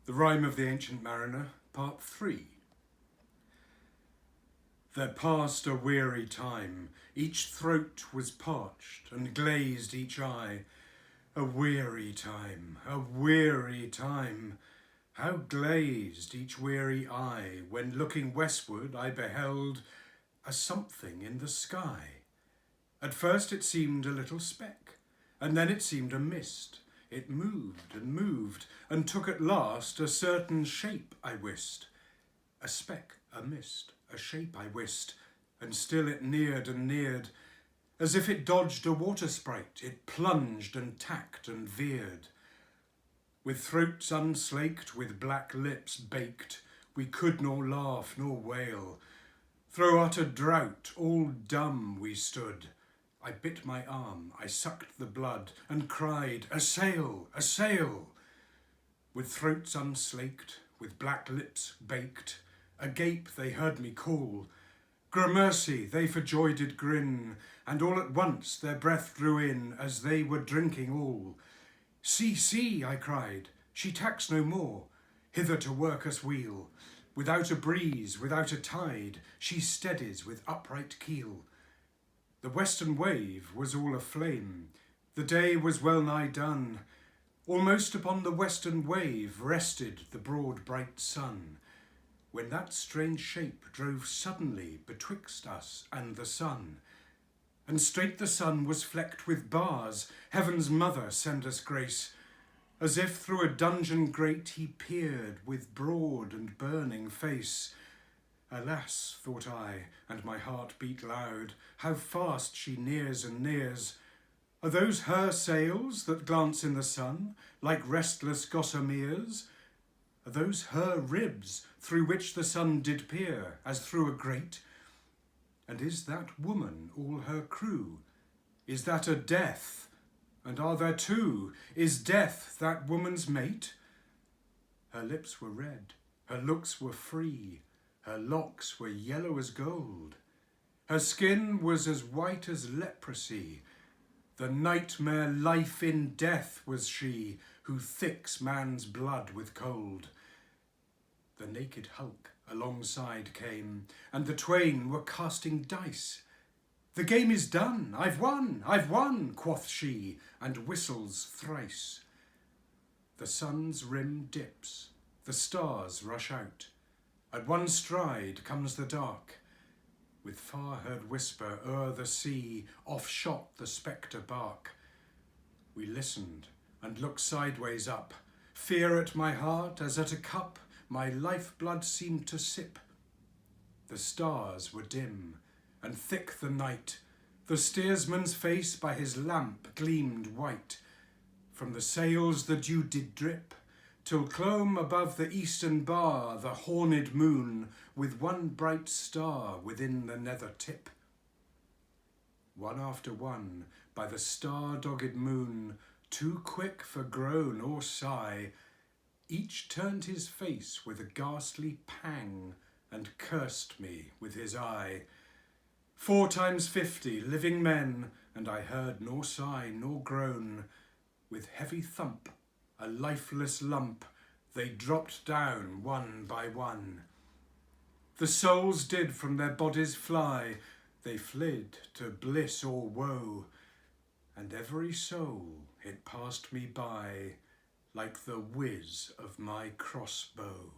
The Rime of the Ancient Mariner, Part 3. There passed a weary time, each throat was parched, and glazed each eye. A weary time, a weary time, how glazed each weary eye, when looking westward I beheld a something in the sky. At first it seemed a little speck, and then it seemed a mist. It moved, and took at last a certain shape, I wist. A speck, a mist, a shape, I wist, and still it neared and neared. As if it dodged a water sprite, it plunged and tacked and veered. With throats unslaked, with black lips baked, we could nor laugh nor wail. Through utter drought, all dumb we stood. I bit my arm, I sucked the blood, and cried, "A sail! A sail!" With throats unslaked, with black lips baked, agape they heard me call. Gramercy, they for joy did grin, and all at once their breath drew in, as they were drinking all. "See, see," I cried, "she tacks no more, hither to work us weal. Without a breeze, without a tide, she steadies with upright keel." The western wave was all aflame, the day was well nigh done. Almost upon the western wave rested the broad bright sun, when that strange shape drove suddenly betwixt us and the sun. And straight the sun was flecked with bars, Heaven's mother send us grace, as if through a dungeon grate he peered with broad and burning face. Alas, thought I, and my heart beat loud, how fast she nears and nears. Are those her sails that glance in the sun, like restless gossameres? Are those her ribs, through which the sun did peer, as through a grate? And is that woman all her crew? Is that a death? And are there two? Is death that woman's mate? Her lips were red, her looks were free, her locks were yellow as gold. Her skin was as white as leprosy. The nightmare life in death was she, who thicks man's blood with cold. The naked hulk alongside came, and the twain were casting dice. "The game is done, I've won," quoth she, and whistles thrice. The sun's rim dips, the stars rush out. At one stride comes the dark. With far-heard whisper o'er the sea, off shot the spectre bark. We listened and looked sideways up. Fear at my heart as at a cup my lifeblood seemed to sip. The stars were dim, and thick the night. The steersman's face by his lamp gleamed white. From the sails the dew did drip, till clomb above the eastern bar the horned moon, with one bright star within the nether tip. One after one, by the star-dogged moon, too quick for groan or sigh, each turned his face with a ghastly pang, and cursed me with his eye. 4 times 50 living men, and I heard nor sigh nor groan. With heavy thump, a lifeless lump, they dropped down one by one. The souls did from their bodies fly, they fled to bliss or woe, and every soul it passed me by, like the whiz of my crossbow.